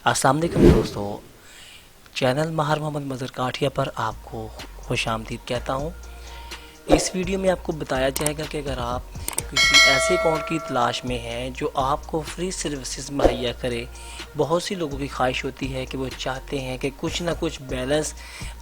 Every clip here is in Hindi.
अस्सलाम वालेकुम दोस्तों, चैनल माहर मोहम्मद मज़हर काठिया पर आपको खुशामदीद कहता हूँ। इस वीडियो में आपको बताया जाएगा कि अगर आप किसी ऐसे अकाउंट की तलाश में हैं जो आपको फ्री सर्विसेज मुहैया करे। बहुत सी लोगों की ख्वाहिश होती है कि वो चाहते हैं कि कुछ ना कुछ बैलेंस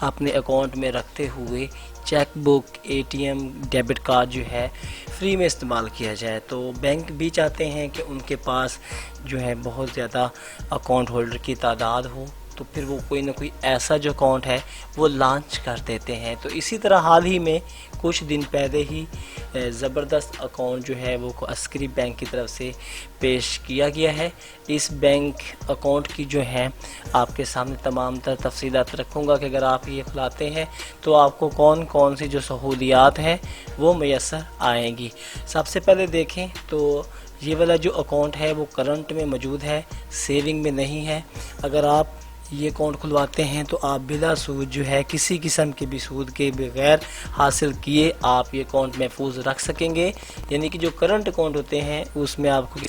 अपने अकाउंट में रखते हुए cheque book, ATM, debit card जो है फ्री में इस्तेमाल किया जाए। तो बैंक भी चाहते हैं कि उनके पास जो है बहुत ज़्यादा अकाउंट होल्डर की तादाद हो, तो फिर वो कोई ना कोई ऐसा जो अकाउंट है वो लॉन्च कर देते हैं। तो इसी तरह हाल ही में कुछ दिन पहले ही ज़बरदस्त अकाउंट जो है वो अस्करी बैंक की तरफ से पेश किया गया है। इस बैंक अकाउंट की जो है आपके सामने तमाम तर तफसीलात रखूँगा कि अगर आप ये खुलाते हैं तो आपको कौन कौन सी जो सहूलियात हैं वो मैसर आएंगी। सबसे पहले देखें तो ये वाला जो अकाउंट है वो करंट में मौजूद है, सेविंग में नहीं है। अगर आप ये अकाउंट खुलवाते हैं तो आप बिला सूद जो है किसी किस्म के भी सूद के बगैर हासिल किए आप ये अकाउंट महफूज रख सकेंगे। यानी कि जो करंट अकाउंट होते हैं उसमें आपको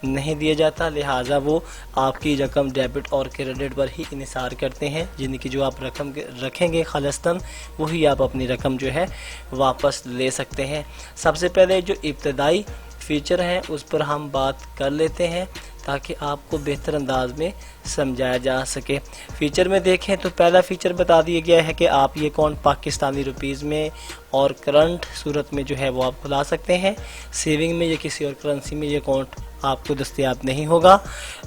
नहीं दिया जाता, लिहाजा वो आपकी रकम डेबिट और क्रेडिट पर ही इन्हिसार करते हैं। यानी कि जो आप रकम रखेंगे खालिस्तान वही आप अपनी रकम जो है वापस ले सकते हैं। सबसे पहले जो इब्तदाई फ़ीचर हैं उस पर हम बात कर लेते हैं ताकि आपको बेहतर अंदाज में समझाया जा सके। फ़ीचर में देखें तो पहला फ़ीचर बता दिया गया है कि आप ये अकाउंट पाकिस्तानी रुपीज़ में और करंट सूरत में जो है वो आप खुला सकते हैं। सेविंग में या किसी और करेंसी में ये अकाउंट आपको दस्तयाब नहीं होगा।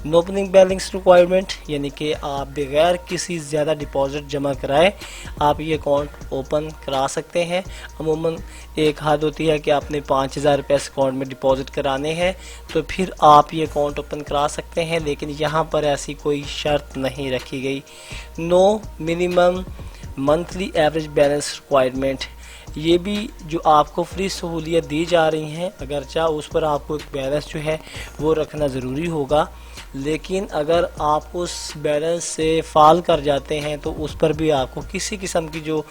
नो ओपनिंग बैलेंस रिक्वायरमेंट, यानी कि आप बगैर किसी ज़्यादा डिपॉजिट जमा कराए आप ये अकाउंट ओपन करा सकते हैं। अमूमन एक हद होती है कि आपने 5000 रुपये इस अकाउंट में डिपॉजिट कराने हैं तो फिर आप ये अकाउंट ओपन करा सकते हैं, लेकिन यहाँ पर ऐसी कोई शर्त नहीं रखी गई। No minimum monthly average balance requirement, ये भी जो आपको फ्री सहूलियत दी जा रही हैं अगरचा उस पर आपको एक बैलेंस जो है वो रखना ज़रूरी होगा, लेकिन अगर आप उस बैलेंस से फाल कर जाते हैं तो उस पर भी आपको किसी किस्म की जो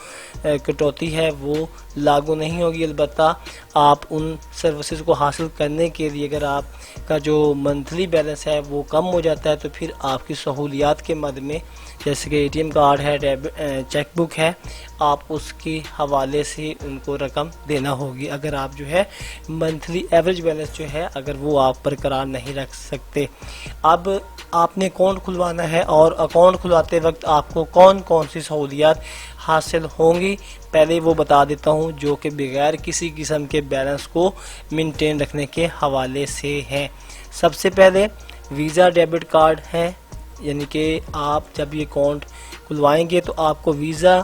कटौती है वो लागू नहीं होगी। अलबत्ता आप उन सर्विसेज को हासिल करने के लिए अगर आपका जो मंथली बैलेंस है वो कम हो जाता है तो फिर आपकी सहूलियात के मद में जैसे कि एटीएम कार्ड है, चेक बुक है, आप उसके हवाले से उनको रकम देना होगी अगर आप जो है मंथली एवरेज बैलेंस जो है अगर वो आप बरकरार नहीं रख सकते। अब आपने अकाउंट खुलवाना है और अकाउंट खुलवाते वक्त आपको कौन कौन सी सहूलियात हासिल होंगी पहले वो बता देता हूँ, जो कि बगैर किसी किस्म के बैलेंस को मेंटेन रखने के हवाले से हैं। सबसे पहले वीज़ा डेबिट कार्ड है, यानी कि आप जब ये अकाउंट खुलवाएंगे तो आपको वीज़ा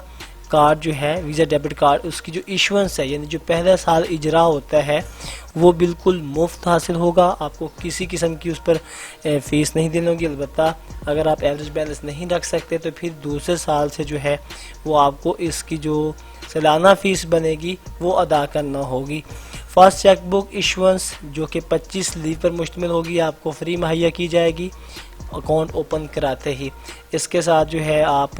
कार्ड जो है, वीज़ा डेबिट कार्ड, उसकी जो इशुएंस है यानी जो पहला साल इजरा होता है वो बिल्कुल मुफ्त हासिल होगा। आपको किसी किस्म की उस पर फ़ीस नहीं देनी होगी। अलबत्ता अगर आप एवरेज बैलेंस नहीं रख सकते तो फिर दूसरे साल से जो है वो आपको इसकी जो सालाना फ़ीस बनेगी वो अदा करना होगी। फर्स्ट चेक बुक इशुएंस जो कि 25 लीव पर मुश्तमिल होगी आपको फ्री मुहैया की जाएगी अकाउंट ओपन कराते ही। इसके साथ जो है आप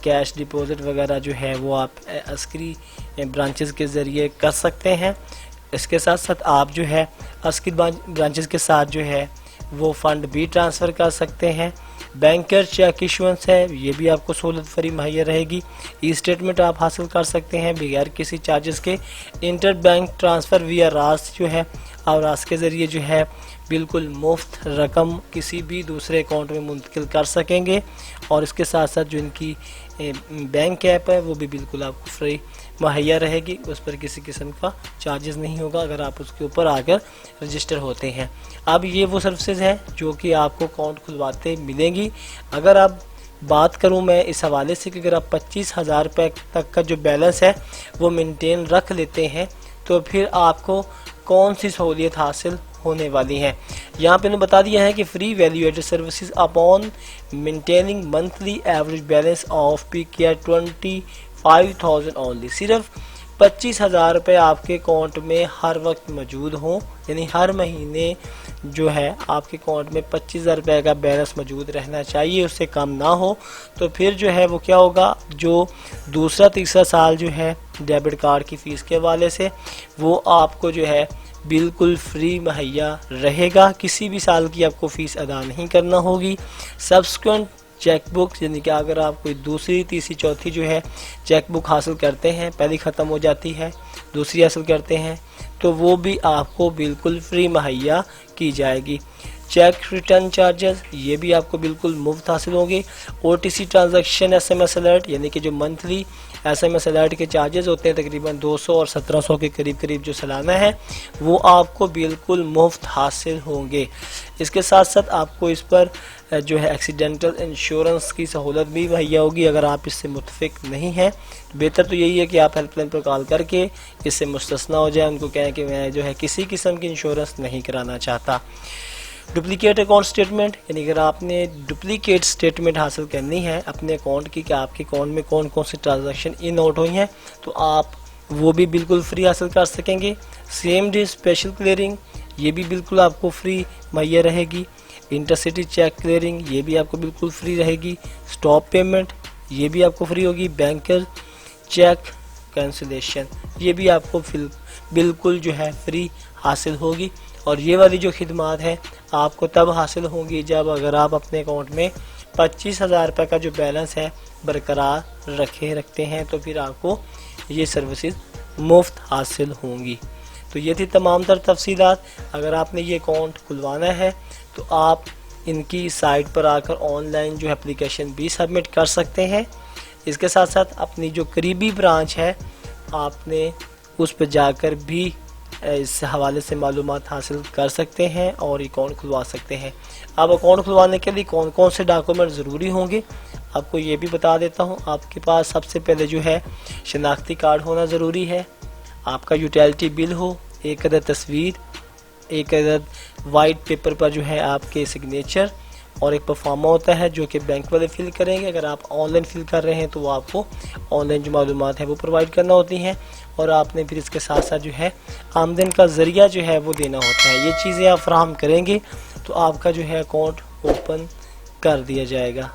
कैश डिपॉजिट वगैरह जो है वो आप अस्करी ब्रांचेस के ज़रिए कर सकते हैं। इसके साथ साथ आप जो है अस्करी ब्रांचेस के साथ जो है वो फ़ंड भी ट्रांसफ़र कर सकते हैं। बैंकर चेक इशुएंस है, ये भी आपको सहूलत फ्री मुहैया रहेगी। ई स्टेटमेंट आप हासिल कर सकते हैं बगैर किसी चार्जेस के। इंटर बैंक ट्रांसफ़र विया रास जो है और रास के ज़रिए जो है बिल्कुल मुफ्त रकम किसी भी दूसरे अकाउंट में मुंतकिल कर सकेंगे। और इसके साथ साथ जो इनकी बैंक ऐप है वो भी बिल्कुल आपको फ्री मुहैया रहेगी, उस पर किसी किस्म का चार्जेस नहीं होगा अगर आप उसके ऊपर आकर रजिस्टर होते हैं। अब ये वो सर्विसेज हैं जो कि आपको अकाउंट खुलवाते मिलेंगी। अगर आप बात करूं मैं इस हवाले से कि अगर आप 25,000 रुपये तक का जो बैलेंस है वो मेंटेन रख लेते हैं तो फिर आपको कौन सी सहूलियत हासिल होने वाली हैं। यहाँ पे बता दिया है कि free value added services upon maintaining monthly average balance of PKI 25,000 only. सिर्फ 25,000 रुपये आपके अकाउंट में हर वक्त मौजूद हों, यानी हर महीने जो है आपके अकाउंट में 25,000 रुपये का बैलेंस मौजूद रहना चाहिए, उससे कम ना हो। तो फिर जो है वो क्या होगा, जो दूसरा तीसरा साल जो है डेबिट कार्ड की फ़ीस के हवाले से वो आपको जो है बिल्कुल फ्री मुहैया रहेगा, किसी भी साल की आपको फ़ीस अदा नहीं करना होगी। सब्सिक्वेंट चेकबुक यानी कि अगर आप कोई दूसरी तीसरी चौथी जो है चेकबुक हासिल करते हैं, पहली ख़त्म हो जाती है, दूसरी हासिल करते हैं, तो वो भी आपको बिल्कुल फ्री मुहैया की जाएगी। चेक रिटर्न चार्जेस ये भी आपको बिल्कुल मुफ्त हासिल होंगे। OTC ट्रांजैक्शन SMS अलर्ट यानी कि जो मंथली SMS अलर्ट के चार्जेस होते हैं तकरीबन 200 और 1700 के करीब जो सालाना है, वो आपको बिल्कुल मुफ्त हासिल होंगे। इसके साथ साथ आपको इस पर जो है एक्सीडेंटल इंश्योरेंस की सहूलत भी मुहैया होगी। अगर आप इससे मुतफिक नहीं हैं, बेहतर तो यही है कि आप हेल्पलाइन पर कॉल करके इससे मुस्तस्ना हो जाए, उनको कहें कि मैं जो है किसी किस्म की इंश्योरेंस नहीं कराना चाहता। डुप्लीकेट अकाउंट स्टेटमेंट यानी अगर आपने डुप्लीकेट स्टेटमेंट हासिल करनी है अपने अकाउंट की कि आपके अकाउंट में कौन कौन सी ट्रांजैक्शन इन आउट हुई हैं, तो आप वो भी बिल्कुल फ्री हासिल कर सकेंगे। सेम डे स्पेशल क्लियरिंग ये भी बिल्कुल आपको फ्री मुहैया रहेगी। इंटरसिटी चेक क्लियरिंग ये भी आपको बिल्कुल फ्री रहेगी। स्टॉप पेमेंट ये भी आपको फ्री होगी। बैंकर चेक कैंसिलेशन ये भी आपको बिल्कुल जो है फ्री हासिल होगी। और ये वाली जो खिदमात है आपको तब हासिल होंगी जब अगर आप अपने अकाउंट में 25,000 रुपये का जो बैलेंस है बरकरार रखते हैं, तो फिर आपको ये सर्विसेज मुफ्त हासिल होंगी। तो ये थी तमाम तर तफसीलात। अगर आपने ये अकाउंट खुलवाना है तो आप इनकी साइट पर आकर ऑनलाइन जो एप्लीकेशन भी सबमिट कर सकते हैं। इसके साथ साथ अपनी जो करीबी ब्रांच है आपने उस पर जाकर भी इस हवाले से मालूमात हासिल कर सकते हैं और अकाउंट खुलवा सकते हैं। अब अकाउंट खुलवाने के लिए कौन कौन से डॉक्यूमेंट ज़रूरी होंगे आपको ये भी बता देता हूँ। आपके पास सबसे पहले जो है शनाख्ती कार्ड होना ज़रूरी है। आपका यूटिलिटी बिल हो, एक अदद तस्वीर, एक अदद वाइट पेपर पर जो है आपके सिग्नेचर, और एक परफॉर्मा होता है जो कि बैंक वाले फिल करेंगे। अगर आप ऑनलाइन फिल कर रहे हैं तो वो आपको ऑनलाइन जो मालूमात है वो प्रोवाइड करना होती हैं। और आपने फिर इसके साथ साथ जो है आमदन का ज़रिया जो है वो देना होता है। ये चीज़ें आप फराहम करेंगे तो आपका जो है अकाउंट ओपन कर दिया जाएगा।